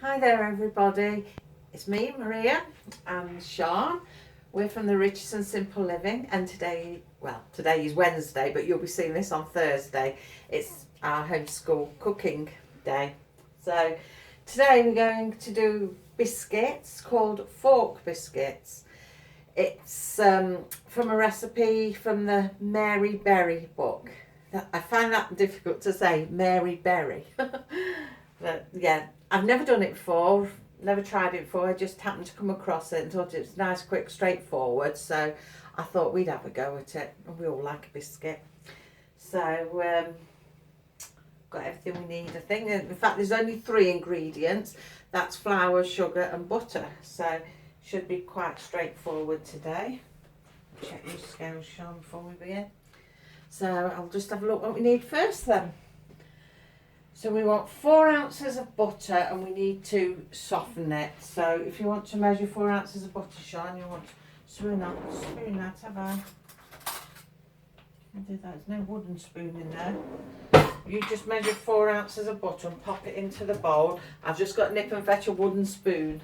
Hi there everybody, it's me Maria and Sean. We're from the Richest and Simple Living, and today is Wednesday, but you'll be seeing this on Thursday. It's our homeschool cooking day. So today we're going to do biscuits called fork biscuits. It's from a recipe from the Mary Berry book. I find that difficult to say, Mary Berry. But yeah, I've never done it before, never tried it before. I just happened to come across it and thought it was nice, quick, straightforward. So I thought we'd have a go at it. We all like a biscuit. So got everything we need, I think. In fact, there's only 3 ingredients. That's flour, sugar and butter. So should be quite straightforward today. Check your scales, Sean, before we begin. So I'll just have a look what we need first then. So we want 4 ounces of butter and we need to soften it. So if you want to measure 4 ounces of butter, Sean, you want to spoon that, have I? There's no wooden spoon in there. You just measure 4 ounces of butter and pop it into the bowl. I've just got to nip and fetch a wooden spoon.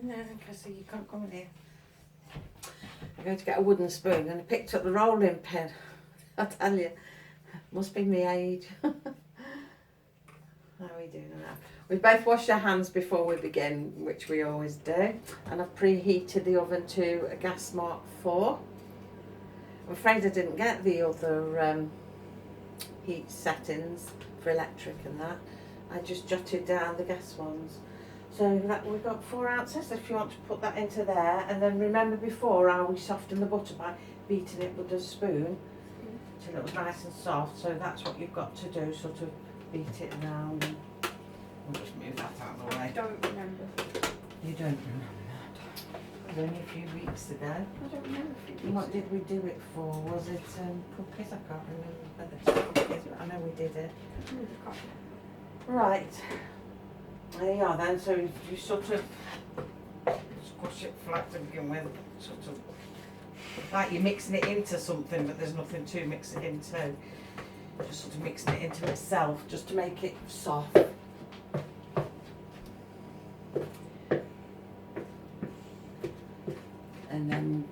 No, Cassie, you can't come in here. I'm going to get a wooden spoon and I picked up the rolling pin. I tell you, must be my age. How are we doing that? We both wash our hands before we begin, which we always do. And I've preheated the oven to a gas mark 4. I'm afraid I didn't get the other heat settings for electric and that. I just jotted down the gas ones. So that we've got 4 ounces if you want to put that into there, and then remember before how we softened the butter by beating it with a spoon till it was nice and soft. So that's what you've got to do, sort of beat it around. And we'll just move that out of the way. I don't remember. You don't remember that? It was only a few weeks ago. I don't remember. What did we do it for? Was it cookies? I can't remember whether it's cookies, but I know we did it. Right. There you are then, so you sort of squash it flat to begin with, sort of like you're mixing it into something, but there's nothing to mix it into. Just sort of mixing it into itself, just to make it soft. And then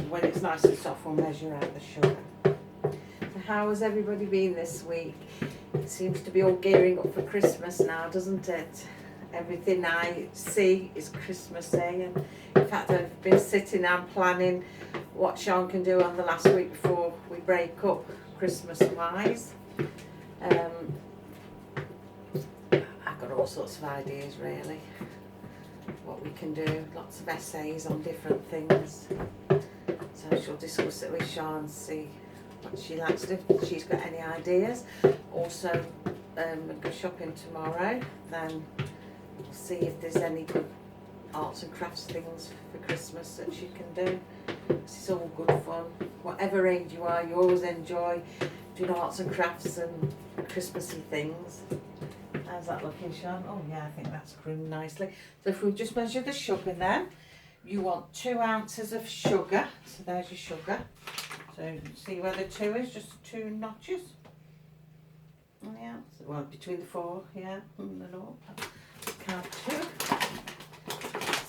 when it's nice and soft, we'll measure out the sugar. So how has everybody been this week? It seems to be all gearing up for Christmas now, doesn't it? Everything I see is Christmassy, and in fact I've been sitting and planning what Sean can do on the last week before we break up Christmas wise. I've got all sorts of ideas really, what we can do, lots of essays on different things. So I shall discuss it with Sean and see what she likes to do, if she's got any ideas. Also we'll go shopping tomorrow, then we'll see if there's any good arts and crafts things for Christmas that she can do. It's all good fun. Whatever age you are, you always enjoy doing arts and crafts and Christmassy things. How's that looking, Sean? Oh yeah, I think that's creamed nicely. So if we just measure the sugar then, you want 2 ounces of sugar. So there's your sugar. So see where the 2 is, just 2 notches. Yeah, well between the 4, yeah, and the 0. Count 2.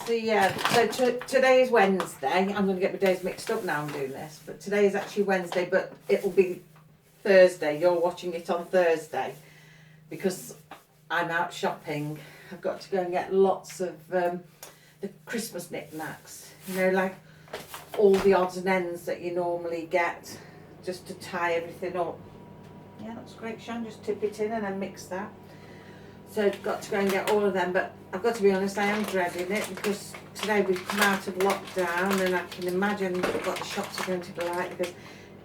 So yeah, so today is Wednesday. I'm going to get my days mixed up now I'm doing this, but today is actually Wednesday, but it'll be Thursday. You're watching it on Thursday because I'm out shopping. I've got to go and get lots of the Christmas knickknacks, you know, like all the odds and ends that you normally get, just to tie everything up. Yeah, that's great, Sean. Just tip it in and then mix that. So I've got to go and get all of them, but I've got to be honest, I am dreading it because today we've come out of lockdown and I can imagine what the shops are going to be like because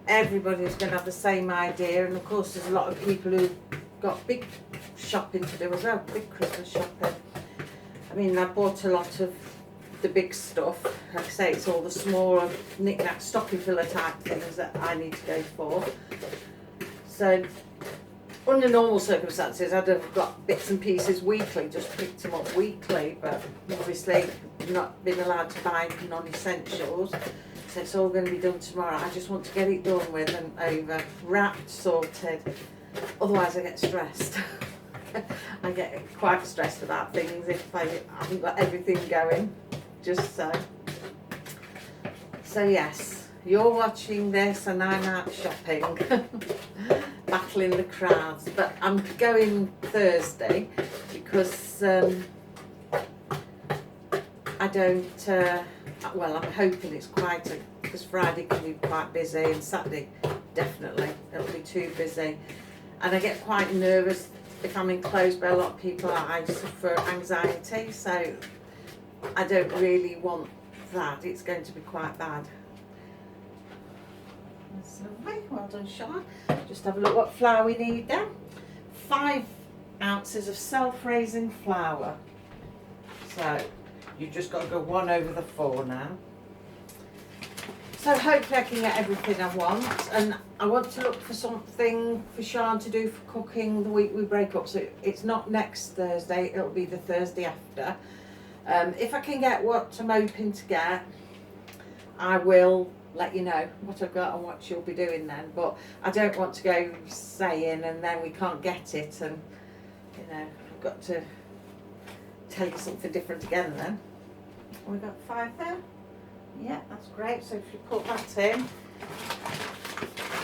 everybody's going to have the same idea, and of course there's a lot of people who've got big shopping to do as well, big Christmas shopping. I mean, I bought a lot of the big stuff. Like I say, it's all the smaller knick-knack stocking filler type things that I need to go for. So under normal circumstances I'd have got bits and pieces weekly, just picked them up weekly, but obviously not been allowed to buy non-essentials, so it's all going to be done tomorrow. I just want to get it done with and over, wrapped, sorted, otherwise I get stressed. I get quite stressed about things if I haven't got everything going, just so. So yes, you're watching this and I'm out shopping, battling the crowds, but I'm going Thursday because I don't, well, I'm hoping it's quieter because Friday can be quite busy and Saturday definitely, it'll be too busy. And I get quite nervous if I'm enclosed by a lot of people. I suffer anxiety, so I don't really want that. It's going to be quite bad. That's lovely. Well done, Sean. Just have a look what flour we need then. 5 ounces of self-raising flour. So you've just got to go 1 over the 4 now. So hopefully I can get everything I want, and I want to look for something for Sean to do for cooking the week we break up. So it's not next Thursday, it'll be the Thursday after. If I can get what I'm hoping to get, I will let you know what I've got and what she'll be doing then. But I don't want to go saying and then we can't get it, and you know, I've got to tell you something different again then. We've got 5 there. Yeah, that's great. So if you put that in,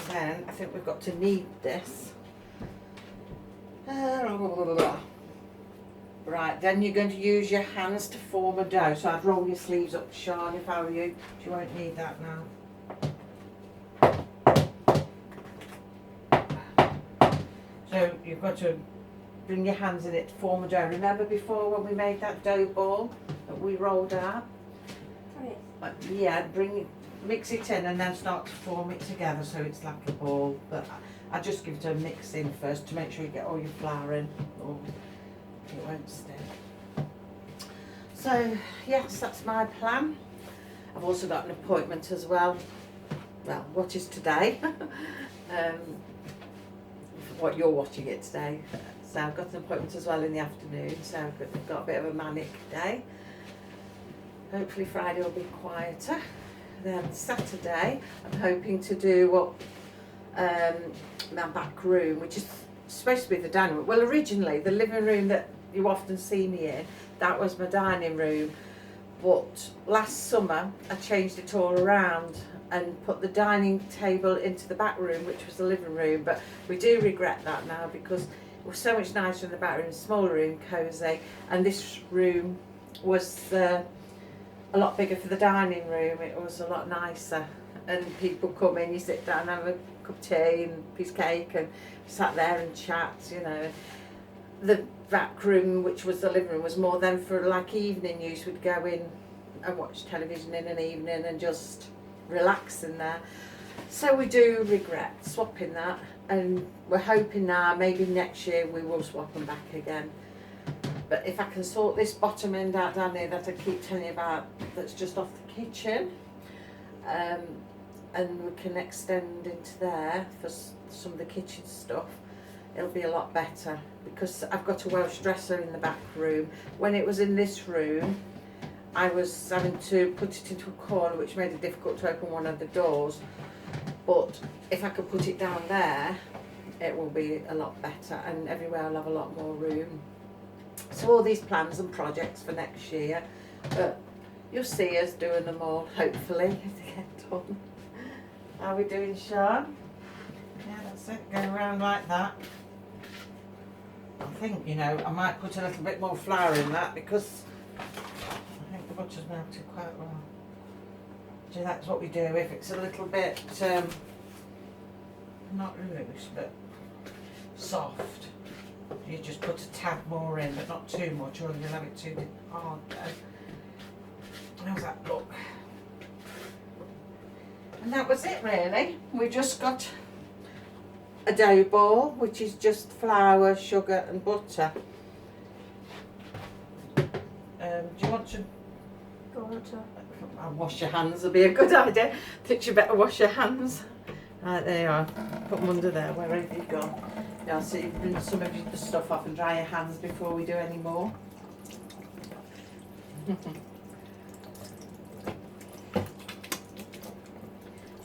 then I think we've got to knead this. Right, then you're going to use your hands to form a dough. So I'd roll your sleeves up, Sean, if I were you. You won't need that now. So you've got to bring your hands in it to form a dough. Remember before when we made that dough ball that we rolled out? Yeah, mix it in and then start to form it together so it's like a ball. But I just give it a mix in first to make sure you get all your flour in, or it won't stick. So yes, that's my plan. I've also got an appointment as well. Well, what is today? What you're watching it today. So I've got an appointment as well in the afternoon. So I've got a bit of a manic day. Hopefully Friday will be quieter. Then Saturday, I'm hoping to do what my back room, which is supposed to be the dining room. Well, originally the living room that you often see me in, that was my dining room. But last summer I changed it all around and put the dining table into the back room, which was the living room. But we do regret that now because it was so much nicer in the back room, smaller room, cosy, and this room was a lot bigger for the dining room. It was a lot nicer, and people come in, you sit down, have a cup of tea and a piece of cake and sat there and chat, you know. The back room, which was the living room, was more then for like evening use. We'd go in and watch television in an evening and just relax in there. So we do regret swapping that, and we're hoping now maybe next year we will swap them back again. But if I can sort this bottom end out down here that I keep telling you about, that's just off the kitchen, and we can extend into there for some of the kitchen stuff, it'll be a lot better, because I've got a Welsh dresser in the back room. When it was in this room, I was having to put it into a corner, which made it difficult to open one of the doors. But if I could put it down there, it will be a lot better, and everywhere I'll have a lot more room. So all these plans and projects for next year, but you'll see us doing them all, hopefully, if they get done. How are we doing, Sean? Yeah, that's it, go around like that. I think, you know, I might put a little bit more flour in that because I think the butter's melted quite well. So that's what we do. If it's a little bit, not loose, but soft, you just put a tad more in, but not too much, or you'll have it too hard though. How's that look? And that was it really. We just got a dough ball, which is just flour, sugar and butter. Do you want to water. I'll wash your hands would be a good idea. I think you better wash your hands. Right, there you are. Put them under there, where have you gone? Yeah, so you bring some of the stuff off and dry your hands before we do any more.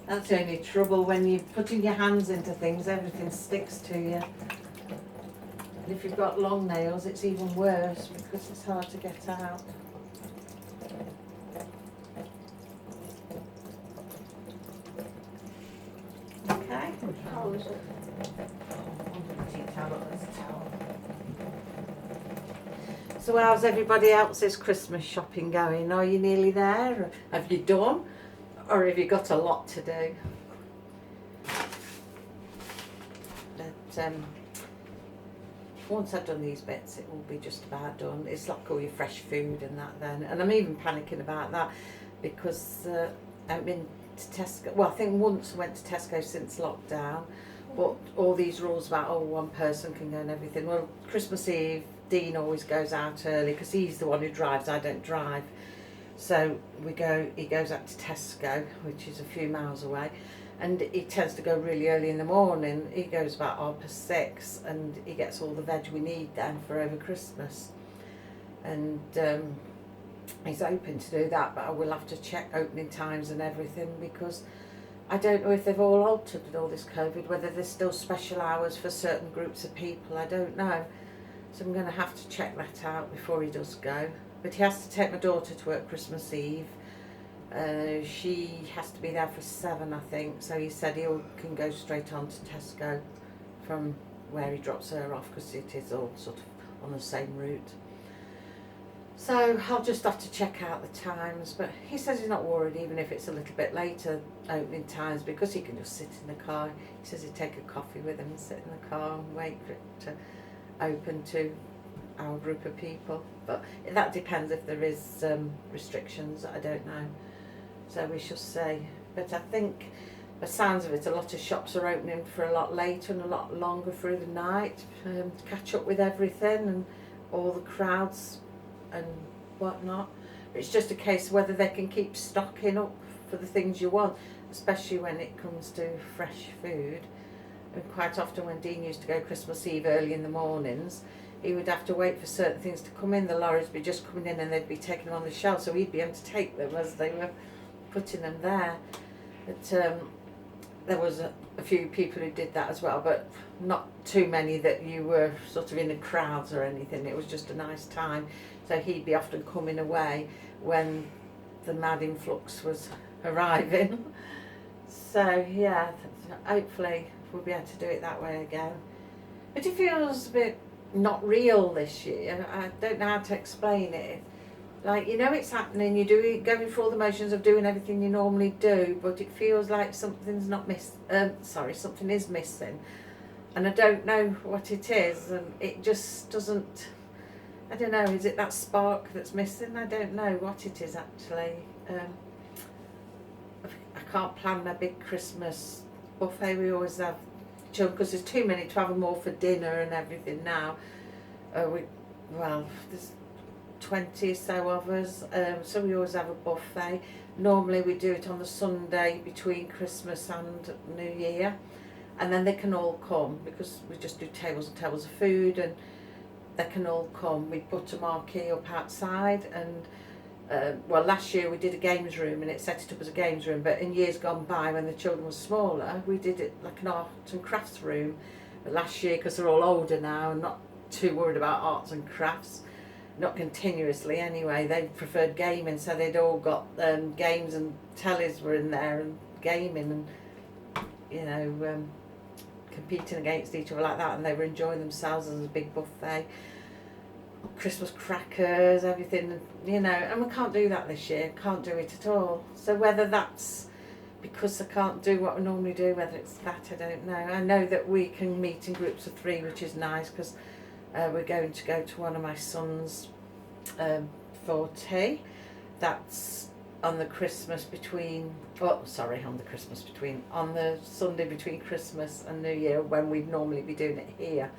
That's the only trouble when you're putting your hands into things, everything sticks to you. And if you've got long nails, it's even worse because it's hard to get out. Okay. How is it? So how's everybody else's Christmas shopping going? Are you nearly there? Have you done? Or have you got a lot to do? But once I've done these bits, it will be just about done. It's like all your fresh food and that then. And I'm even panicking about that because I've been to Tesco. Well, I think once I went to Tesco since lockdown. But all these rules about, oh, one person can go and everything. Well, Christmas Eve, Dean always goes out early because he's the one who drives. I don't drive. So he goes out to Tesco, which is a few miles away. And he tends to go really early in the morning. He goes about 6:30 and he gets all the veg we need then for over Christmas. And he's open to do that, but I will have to check opening times and everything because I don't know if they've all altered with all this COVID, whether there's still special hours for certain groups of people, I don't know. So I'm going to have to check that out before he does go. But he has to take my daughter to work Christmas Eve. She has to be there for 7, I think, so he said he can go straight on to Tesco from where he drops her off because it is all sort of on the same route. So I'll just have to check out the times, but he says he's not worried even if it's a little bit later opening times because he can just sit in the car. He says he'd take a coffee with him and sit in the car and wait for it to open to our group of people. But that depends if there is restrictions, I don't know. So we shall see. But I think, by the sounds of it, a lot of shops are opening for a lot later and a lot longer through the night to catch up with everything and all the crowds and whatnot. It's just a case of whether they can keep stocking up for the things you want, especially when it comes to fresh food. And quite often when Dean used to go Christmas Eve early in the mornings, he would have to wait for certain things to come in. The lorries would be just coming in and they'd be taking them on the shelf, so he'd be able to take them as they were putting them there. But there was a few people who did that as well, but not too many that you were sort of in the crowds or anything. It was just a nice time. So he'd be often coming away when the mad influx was arriving. So yeah, hopefully we'll be able to do it that way again. But it feels a bit not real this year. I don't know how to explain it. Like, you know it's happening, you're going through all the motions of doing everything you normally do, but it feels like something's something is missing. And I don't know what it is, and it just doesn't, I don't know, is it that spark that's missing? I don't know what it is actually. I can't plan a big Christmas buffet. We always have children, because there's too many to have them all for dinner and everything now. There's 20 or so of us, so we always have a buffet. Normally we do it on the Sunday between Christmas and New Year, and then they can all come because we just do tables and tables of food, and they can all come. We put a marquee up outside, and last year we did a games room and it set it up as a games room, but in years gone by when the children were smaller we did it like an art and crafts room. But last year, because they're all older now and not too worried about arts and crafts, not continuously anyway, they preferred gaming, so they'd all got games and tellies were in there and gaming and competing against each other like that, and they were enjoying themselves as a big buffet. Christmas crackers, everything, and we can't do that this year, can't do it at all. So whether that's because I can't do what I normally do, whether it's that, I don't know. I know that we can meet in groups of 3, which is nice, because we're going to go to one of my son's for tea. That's on the on the Sunday between Christmas and New Year, when we'd normally be doing it here.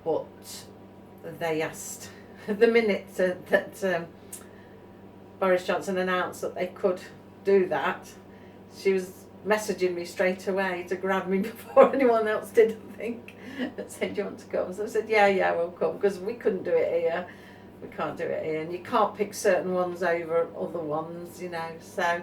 But they asked the minute that Boris Johnson announced that they could do that, she was messaging me straight away to grab me before anyone else did, I think. Said, do you want to come? So I said, yeah, we'll come, because we couldn't do it here. We can't do it here, and you can't pick certain ones over other ones, you know. So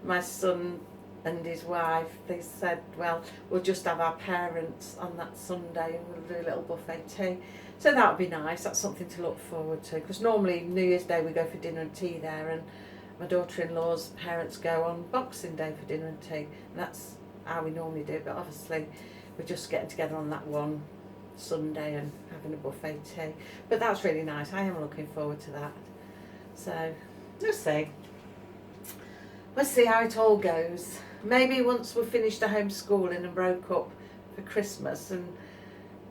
my son and his wife, they said, well, we'll just have our parents on that Sunday and we'll do a little buffet tea. So that would be nice. That's something to look forward to, because normally New Year's Day we go for dinner and tea there, and my daughter-in-law's parents go on Boxing Day for dinner and tea, and that's how we normally do it. But obviously we're just getting together on that one Sunday and having a buffet tea. But that's really nice. I am looking forward to that. So we'll see. We'll see how it all goes. Maybe once we've finished the homeschooling and broke up for Christmas, and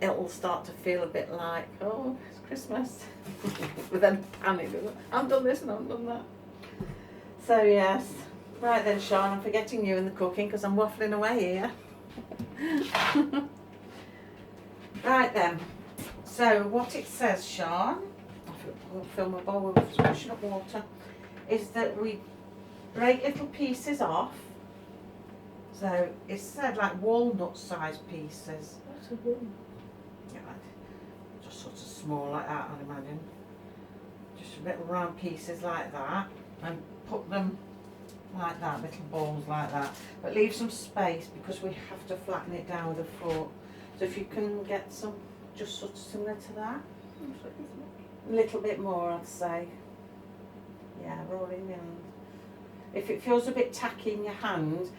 it'll start to feel a bit like, oh, it's Christmas. But then panic. I've done this and I've done that. So yes. Right then, Sean, I'm forgetting you in the cooking because I'm waffling away here. Right then. So what it says, Sean, I'll fill my bowl with splashing up water, is that we break little pieces off. So it said like walnut sized pieces. That's a walnut. Yeah, just sort of small like that, I'd imagine. Just little round pieces like that, and put them like that, little balls like that. But leave some space because we have to flatten it down with a fork. So if you can get some, just sort of similar to that. A little bit more, I'd say. Yeah, rolling in. If it feels a bit tacky in your hand,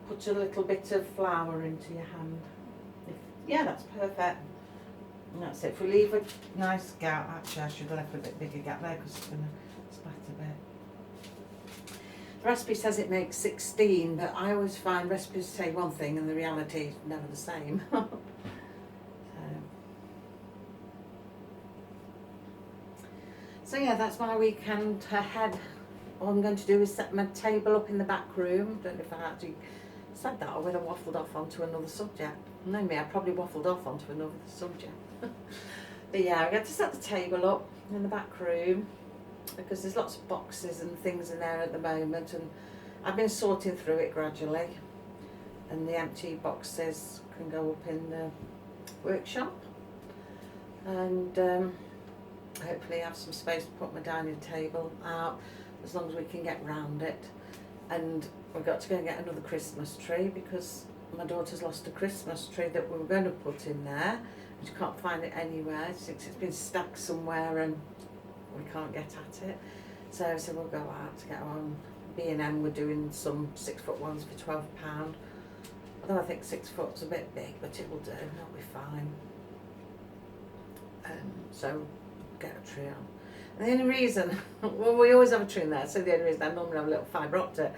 put a little bit of flour into your hand. Yeah, that's perfect. And that's it. If we leave a nice gap, actually I should have left a bit bigger gap there because it's going to splat a bit. The recipe says it makes 16, but I always find recipes say one thing and the reality is never the same. So yeah, that's my weekend ahead. All I'm going to do is set my table up in the back room. Don't know if I actually said that or whether I waffled off onto another subject. No, me, I probably waffled off onto another subject. But yeah, I'm going to set the table up in the back room because there's lots of boxes and things in there at the moment, and I've been sorting through it gradually, and the empty boxes can go up in the workshop, and hopefully have some space to put my dining table out as long as we can get round it. And we've got to go and get another Christmas tree because my daughter's lost a Christmas tree that we were going to put in there. She can't find it anywhere. It's been stuck somewhere and we can't get at it. So I said we'll go out to get one. B&M we're doing some 6-foot ones for £12. Although I think 6 foot's a bit big, but it will do. That'll be fine. So get a tree on. And the only reason, well, we always have a tree in there, so the only reason I normally have a little fibre optic.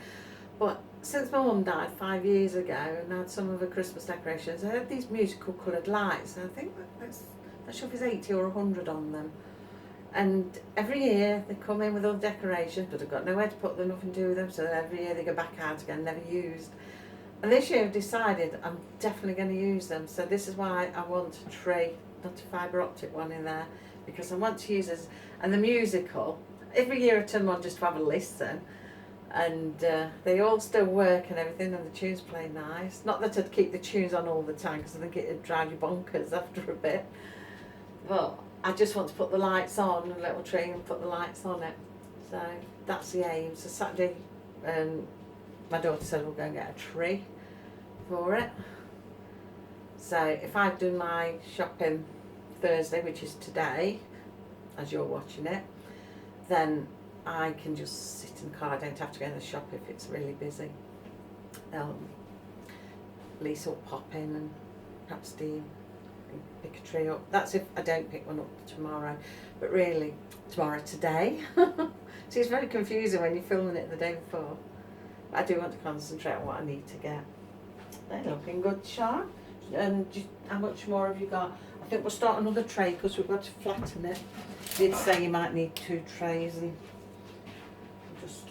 But since my mum died 5 years ago and I had some of her Christmas decorations, I had these musical coloured lights, and I think that shelf is 80 or 100 on them. And every year they come in with all the decorations, but I've got nowhere to put them, nothing to do with them, so every year they go back out again, never used. And this year I've decided I'm definitely going to use them, so this is why I want a tree, not a fibre optic one in there, because I want to use this. And the musical, every year I turn them on just to have a listen, and they all still work and everything, and the tunes play nice. Not that I'd keep the tunes on all the time because I think it'd drive you bonkers after a bit, but I just want to put the lights on, a little tree, and put the lights on it. So that's the aim. So Saturday, my daughter said we'll go and get a tree for it. So if I've done my shopping Thursday, which is today, as you're watching it, then I can just sit in the car. I don't have to go in the shop if it's really busy. Lisa will pop in and perhaps Dean can pick a tree up. That's if I don't pick one up tomorrow, but really tomorrow, today. See, it's very confusing when you're filming it the day before. But I do want to concentrate on what I need to get. They're looking good, Sean. And how much more have you got? I think we'll start another tray because we've got to flatten it. You did say you might need 2 trays, and just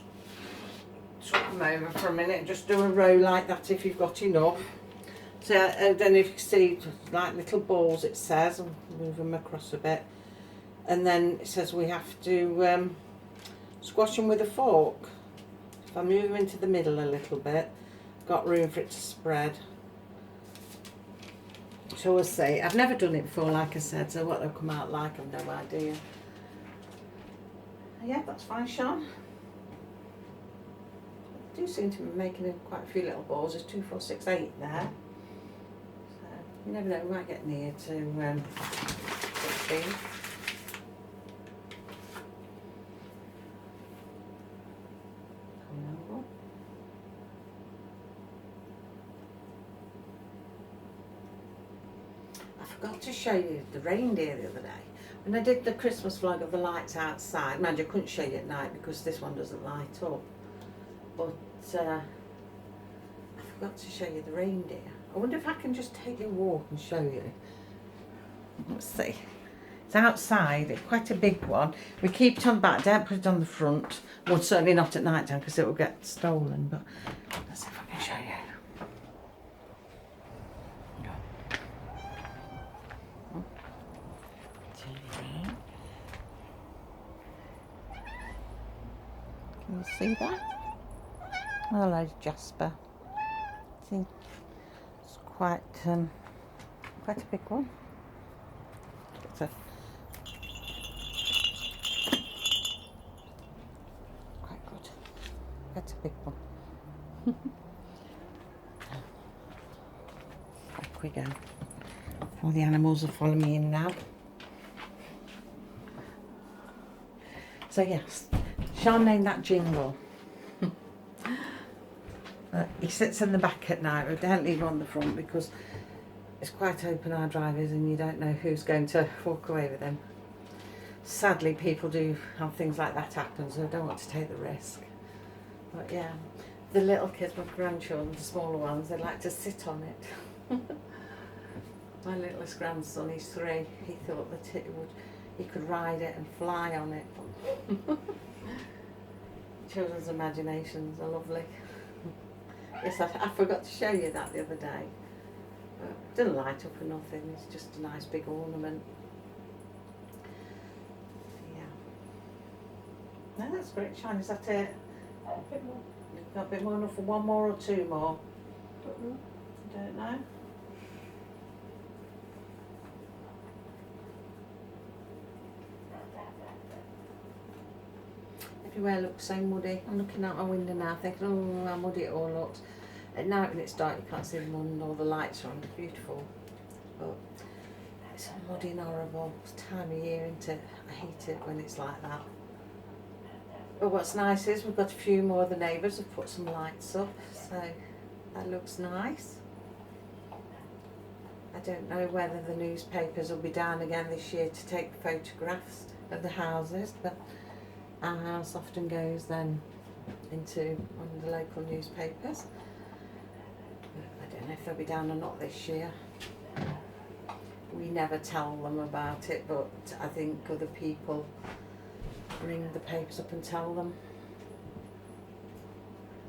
swap them over for a minute and just do a row like that if you've got enough. So then if you see like little balls, it says, and move them across a bit, and then it says we have to squash them with a fork. If I move them into the middle a little bit, got room for it to spread. So we'll see. I've never done it before, like I said, so what they'll come out like, I've no idea. Yeah, that's fine, Sean. I do seem to be making quite a few little balls. There's 2, 4, 6, 8 there. So you never know, we might get near to 16. I forgot to show you the reindeer the other day. When I did the Christmas vlog of the lights outside, mind you, I couldn't show you at night because this one doesn't light up. But I forgot to show you the reindeer. I wonder if I can just take you a walk and show you. Let's see. It's outside, it's quite a big one. We keep it on the back, don't put it on the front. Well, certainly not at night time because it will get stolen, but let's see if I can show you. Can you see that? Hello, Jasper. See, it's quite a big one. It's quite good. That's a big one. Back we go. All the animals are following me in now. So yes, Sean named that Jingle. He sits in the back at night. We don't leave him on the front because it's quite open, our drive is, and you don't know who's going to walk away with him. Sadly, people do have things like that happen, so I don't want to take the risk. But yeah, the little kids, my grandchildren, the smaller ones, they like to sit on it. My littlest grandson, he's 3, he thought that he could ride it and fly on it. Children's imaginations are lovely. Yes, I forgot to show you that the other day. But it doesn't light up or nothing, it's just a nice big ornament. Yeah. No, that's great, Sean. Is that it? A bit more. You've got a bit more enough for 1 more or 2 more? I Don't know. Everywhere looks so muddy. I'm looking out my window now thinking, oh, how muddy it all looks. At night when it's dark you can't see the moon and all the lights are on, it's beautiful. But it's so muddy and horrible. It's time of year, isn't it? I hate it when it's like that. But what's nice is we've got a few more of the neighbours have put some lights up, so that looks nice. I don't know whether the newspapers will be down again this year to take photographs of the houses, but our house often goes then into one of the local newspapers. I don't know if they'll be down or not this year. We never tell them about it, but I think other people ring the papers up and tell them.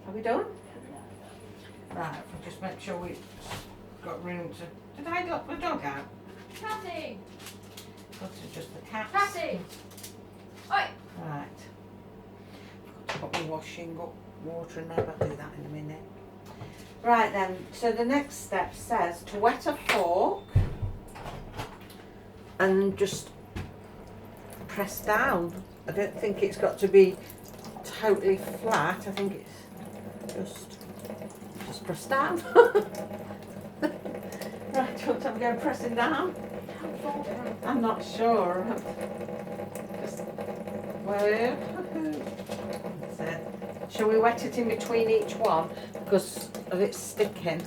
Are we done? Right, we'll just make sure we've got room to... Did I lock the dog out? Cassie! Got to just the cats. Cassie! Oi! Right. I've got to put my washing up, water in there, but I'll do that in a minute. Right then, so the next step says to wet a fork and just press down. I don't think it's got to be totally flat. I think it's just press down. Right, do you want to have a go pressing down? I'm not sure. Just wait. That's it. Shall we wet it in between each one because of it sticking?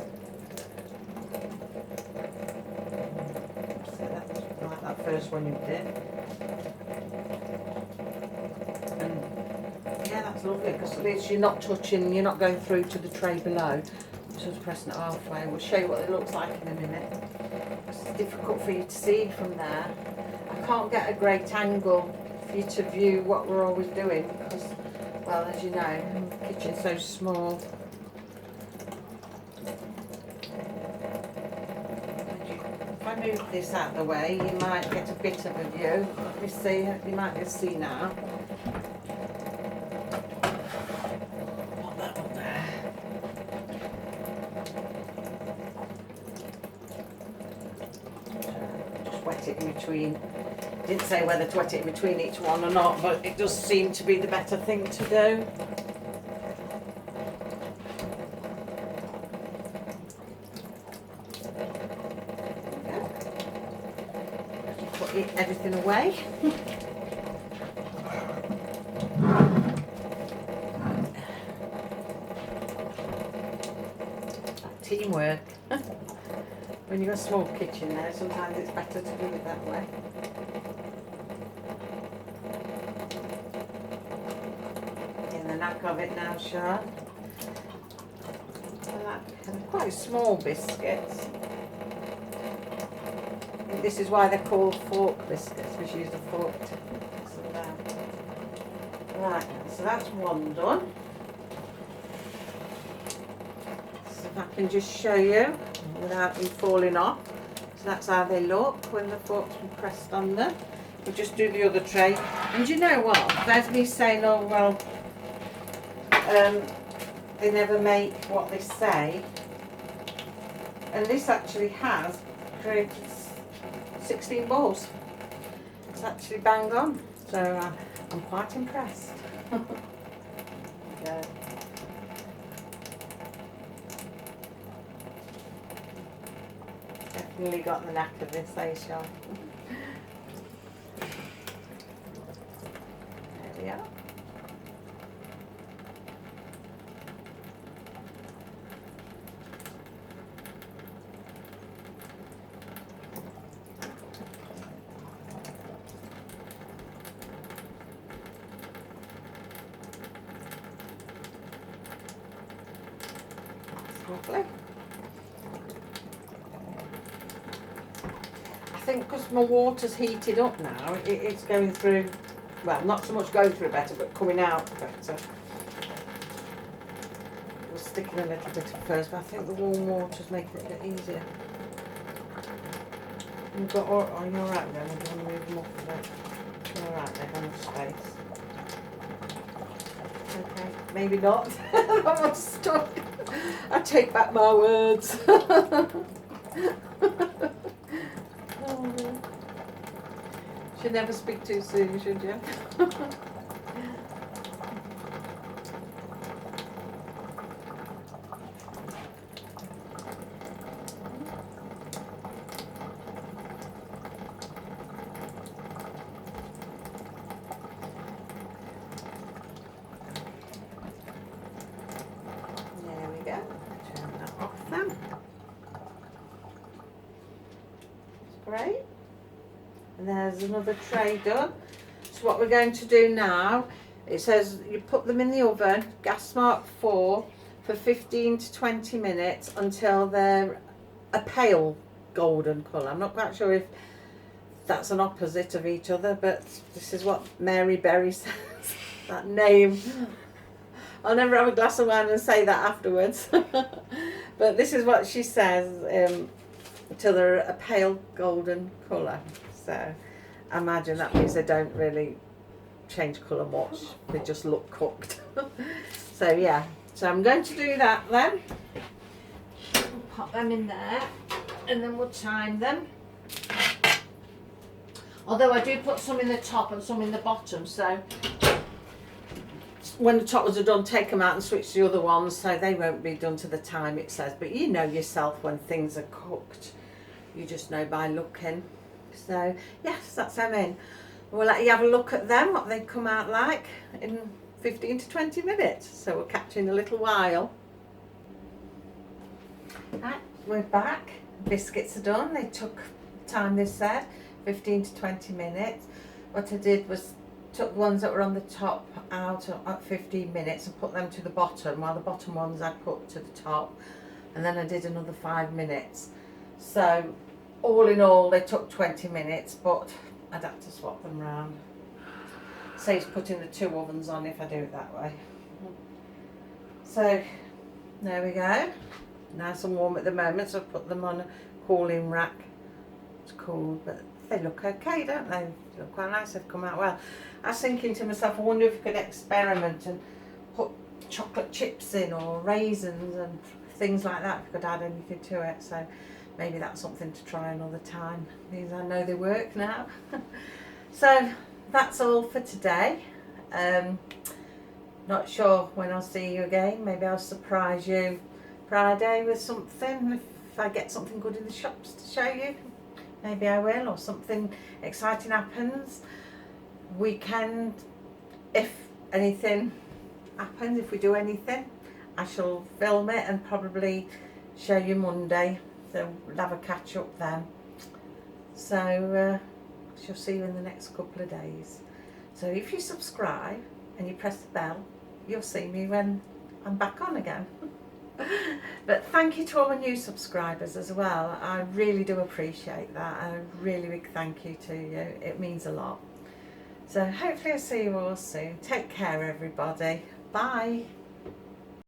So that's like that first one you did. And yeah, that's lovely because at least you're not touching, you're not going through to the tray below. Sort of pressing it halfway. We'll show you what it looks like in a minute. It's difficult for you to see from there. I can't get a great angle for you to view what we're always doing because, well, as you know, the kitchen's so small. If I move this out of the way, you might get a bit of a view. Let me see, you might be able to see now. wet it in between. Didn't say whether to wet it in between each one or not, but it does seem to be the better thing to do. Put everything away. Teamwork. When you've got a small kitchen there, sometimes it's better to do it that way. In the knack of it now, Sean. And quite small biscuits. And this is why they're called fork biscuits. We should use a fork to mix them down. Right, so that's one done. So if I can just show you without them falling off. So that's how they look when the fork's been pressed on them. We'll just do the other tray. And you know what? There's me saying, oh well, they never make what they say. And this actually has created 16 balls. It's actually banged on. So I'm quite impressed. Yeah. Definitely got the knack of this, eh, Sean? There we are. That's lovely. I think because my water's heated up now, it's going through, well, not so much going through better, but coming out better. It was sticking a little bit at first, but I think the warm water's making it a bit easier. You've got, oh, you're alright then, I don't want to move them off of it. You're alright, they've got enough space. Okay, maybe not. I'm stuck. I take back my words. Should never speak too soon, should you? There we go. Turn that off now. That's great. And there's another tray done. So what we're going to do now, it says you put them in the oven, gas mark 4, for 15 to 20 minutes until they're a pale golden colour. I'm not quite sure if that's an opposite of each other, but this is what Mary Berry says, that name. I'll never have a glass of wine and say that afterwards. But this is what she says, until they're a pale golden colour. So I imagine that means they don't really change colour much, they just look cooked. So yeah, so I'm going to do that then. We'll pop them in there and then we'll time them. Although I do put some in the top and some in the bottom, so when the top ones are done, take them out and switch to the other ones, so they won't be done to the time it says. But you know yourself when things are cooked, you just know by looking. So yes, that's them in. We'll let you have a look at them, what they come out like in 15 to 20 minutes. So we'll catch you in a little while. Right, we're back. Biscuits are done. They took time, they said, 15 to 20 minutes. What I did was took the ones that were on the top out at 15 minutes and put them to the bottom, while the bottom ones I put to the top, and then I did another 5 minutes. So all in all they took 20 minutes, but I'd have to swap them round. Saves putting the 2 ovens on if I do it that way. So there we go, nice and warm at the moment, so I've put them on a cooling rack. It's cool, but they look okay, don't they? They look quite nice, they've come out well. I was thinking to myself, I wonder if we could experiment and put chocolate chips in or raisins and things like that, if we could add anything to it. So maybe that's something to try another time. These I know they work now. So that's all for today. Not sure when I'll see you again. Maybe I'll surprise you Friday with something. If I get something good in the shops to show you, maybe I will, or something exciting happens. Weekend, if anything happens, if we do anything, I shall film it and probably show you Monday. So we'll have a catch up then. So I shall see you in the next couple of days. So if you subscribe and you press the bell, you'll see me when I'm back on again. But thank you to all my new subscribers as well. I really do appreciate that. A really big thank you to you. It means a lot. So hopefully I'll see you all soon. Take care, everybody. Bye.